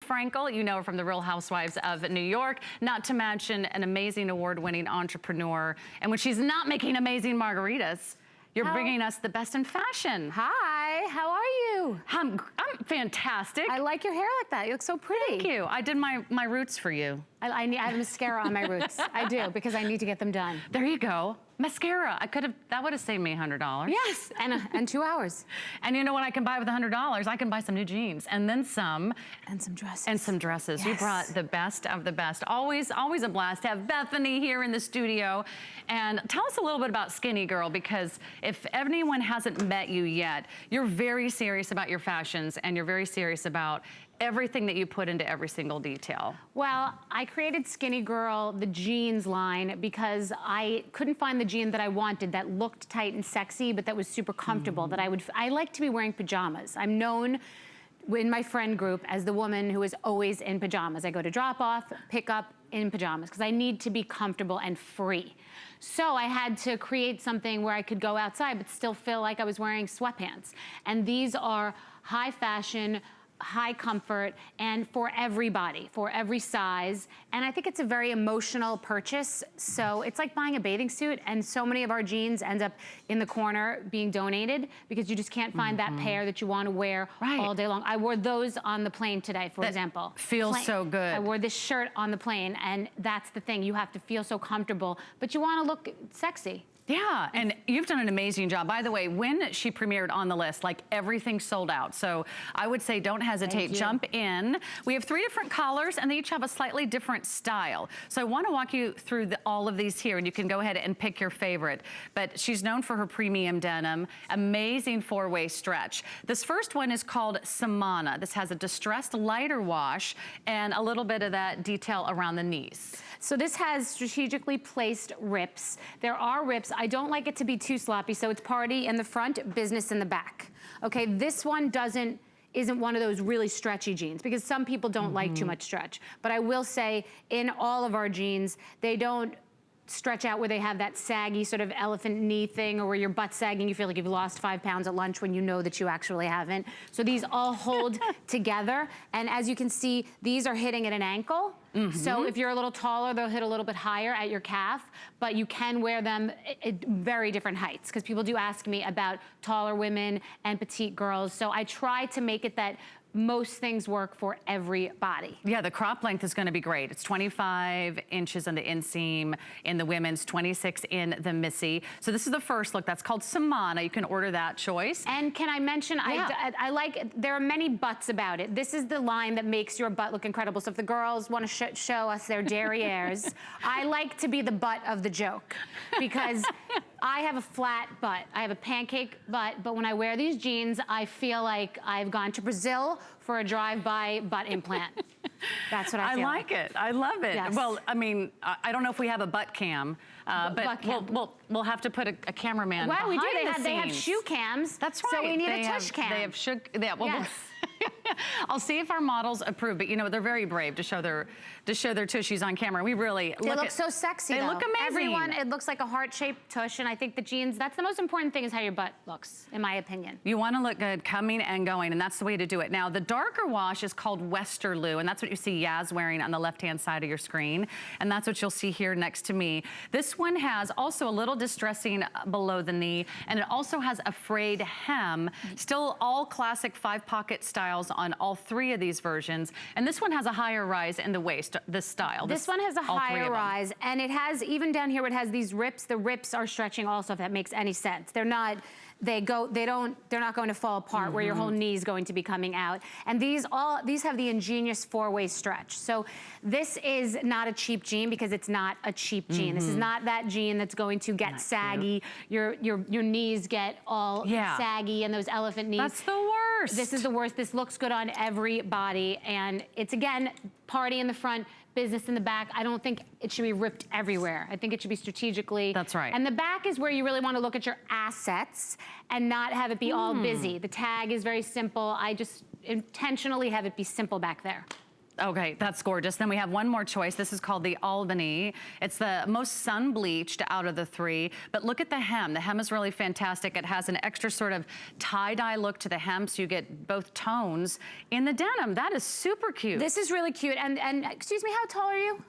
Frankel. You know her from the Real Housewives of New York, not to mention an amazing award-winning entrepreneur. And when she's not making amazing margaritas, you're bringing us the best in fashion. Hi, how are you? I'm fantastic. I like your hair like that. You look so pretty. Thank you. I did my roots for you. I have mascara on my roots. I do, because I need to get them done. There you go. Mascara. That would have saved me $100. Yes, and 2 hours. And you know what I can buy with $100? I can buy some new jeans and then some. And some dresses. And some dresses. Yes. You brought the best of the best. Always a blast to have Bethany here in the studio. And tell us a little bit about Skinnygirl, because if anyone hasn't met you yet, you're very serious about your fashions and you're very serious about everything that you put into every single detail. Well, I created Skinnygirl, the jeans line, because I couldn't find the jean that I wanted that looked tight and sexy, but that was super comfortable, that I like to be wearing pajamas. I'm known in my friend group as the woman who is always in pajamas. I go to drop off, pick up in pajamas, because I need to be comfortable and free. So I had to create something where I could go outside but still feel like I was wearing sweatpants. And these are high fashion, high comfort, and for everybody, for every size. And I think it's a very emotional purchase. So it's like buying a bathing suit, and so many of our jeans end up in the corner being donated because you just can't find that pair that you want to wear all day long. I wore those on the plane today, for example. Feels so good. I wore this shirt on the plane, and that's the thing. You have to feel so comfortable, but you want to look sexy. Yeah, and you've done an amazing job. By the way, when she premiered on the list, like, everything sold out. So I would say don't hesitate, jump in. We have 3 different colors, and they each have a slightly different style. So I want to walk you through all of these here, and you can go ahead and pick your favorite. But she's known for her premium denim, amazing 4-way stretch. This first one is called Samana. This has a distressed lighter wash and a little bit of that detail around the knees. So this has strategically placed rips. There are rips. I don't like it to be too sloppy, so it's party in the front, business in the back. Okay, this one isn't one of those really stretchy jeans, because some people don't like too much stretch. But I will say, in all of our jeans, they don't stretch out where they have that saggy sort of elephant knee thing, or where your butt's sagging, you feel like you've lost 5 pounds at lunch when you know that you actually haven't. So these all hold together. And as you can see, these are hitting at an ankle. So if you're a little taller, they'll hit a little bit higher at your calf, but you can wear them at very different heights, because people do ask me about taller women and petite girls. So I try to make it that most things work for every body. Yeah, the crop length is going to be great. It's 25 inches on the inseam in the women's, 26 in the missy. So this is the first look. That's called Samana. You can order that choice. And can I mention, I like, there are many buts about it. This is the line that makes your butt look incredible. So if the girls want to show us their derrieres, I like to be the butt of the joke, because I have a flat butt. I have a pancake butt, but when I wear these jeans, I feel like I've gone to Brazil for a drive-by butt implant. That's what I feel like. It. I love it. Yes. Well, I mean, I don't know if we have a butt cam, but we'll have to put a cameraman behind we do. the They have scenes. shoe cams. That's right. So we need a tush cam. They have yes. I'll see if our models approve, but you know, they're very brave to show their tushies on camera. We really they look so sexy. They look amazing. Everyone, it looks like a heart-shaped tush, and I think the jeans, that's the most important thing, is how your butt looks, in my opinion. You want to look good coming and going, and that's the way to do it. Now, the darker wash is called Westerloo, and that's what you see Yaz wearing on the left-hand side of your screen, and that's what you'll see here next to me. This one has also a little distressing below the knee, and it also has a frayed hem. Still all classic 5-pocket styles on all 3 of these versions, and this one has a higher rise in the waist, this style. This one has a higher rise, and it has, even down here, it has these rips. The rips are stretching also, if that makes any sense. They're not, they're not going to fall apart where your whole knee is going to be coming out. And these have the ingenious 4-way stretch. So this is not a cheap jean, because it's not a cheap jean. This is not that jean that's going to get saggy. Your knees get all saggy, and those elephant knees. That's the worst. This is the worst. This looks good on every body, and it's, again, party in the front, business in the back. I don't think it should be ripped everywhere. I think it should be strategically. That's right. And the back is where you really want to look at your assets and not have it be all busy. The tag is very simple. I just intentionally have it be simple back there. Okay, that's gorgeous. Then we have one more choice. This is called the Albany. It's the most sun-bleached out of the three, but look at the hem. The hem is really fantastic. It has an extra sort of tie-dye look to the hem, so you get both tones in the denim. That is super cute. This is really cute. And excuse me, how tall are you?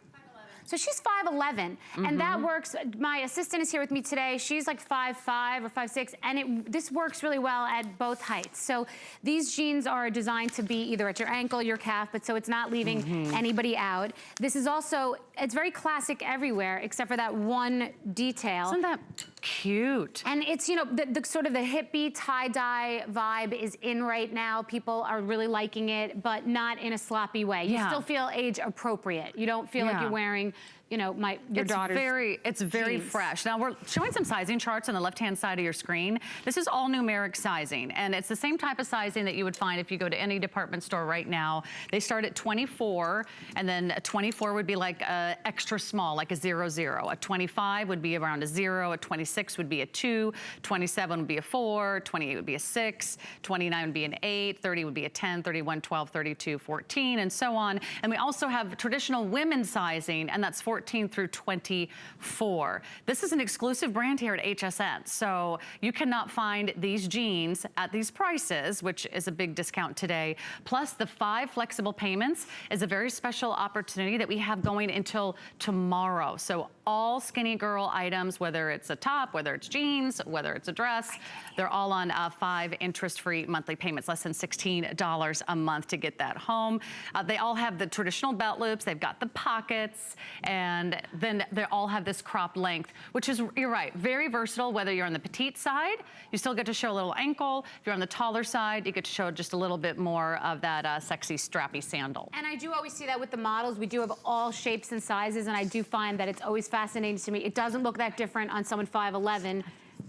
So she's 5'11", and that works. My assistant is here with me today. She's like 5'5" or 5'6", and this works really well at both heights. So these jeans are designed to be either at your ankle, your calf, but so it's not leaving anybody out. This is also, it's very classic everywhere, except for that one detail. Isn't that cute? And it's, you know, the sort of the hippie tie-dye vibe is in right now. People are really liking it, but not in a sloppy way. You still feel age appropriate. You don't feel like you're wearing, you know, your daughter's It's very fresh. Now we're showing some sizing charts on the left-hand side of your screen. This is all numeric sizing, and it's the same type of sizing that you would find if you go to any department store right now. They start at 24, and then a 24 would be like a extra small, like a 00. A 25 would be around a 0. A 26 would be a 2. 27 would be a 4. 28 would be a 6. 29 would be an 8. 30 would be a 10. 31, 12, 32, 14, and so on. And we also have traditional women's sizing, and that's 14 through 24. This is an exclusive brand here at HSN, so you cannot find these jeans at these prices, which is a big discount today. Plus, the 5 flexible payments is a very special opportunity that we have going until tomorrow. So all Skinnygirl items, whether it's a top, whether it's jeans, whether it's a dress, they're all on 5 interest-free monthly payments, less than $16 a month to get that home. They all have the traditional belt loops, they've got the pockets, and then they all have this crop length, which is, you're right, very versatile. Whether you're on the petite side, you still get to show a little ankle. If you're on the taller side, you get to show just a little bit more of that sexy, strappy sandal. And I do always see that with the models. We do have all shapes and sizes, and I do find that it's always fascinating to me. It doesn't look that different on someone 5'11"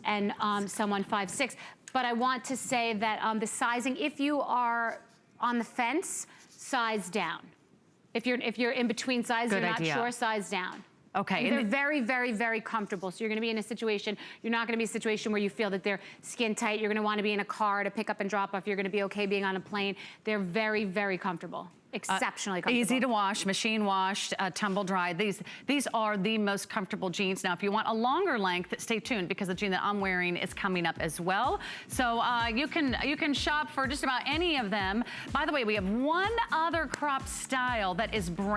and someone 5'6". But I want to say that the sizing, if you are on the fence, size down. If you're in between sizes, you're not sure, size down. Okay. And they're very, very, very comfortable. So you're gonna be in a situation, you're not gonna be in a situation where you feel that they're skin tight. You're gonna wanna be in a car to pick up and drop off. You're gonna be okay being on a plane. They're very, very comfortable. Exceptionally comfortable. Easy to wash, machine washed, tumble dry. These are the most comfortable jeans. Now, if you want a longer length, stay tuned because the jean that I'm wearing is coming up as well. So you can shop for just about any of them. By the way, we have one other crop style that is brand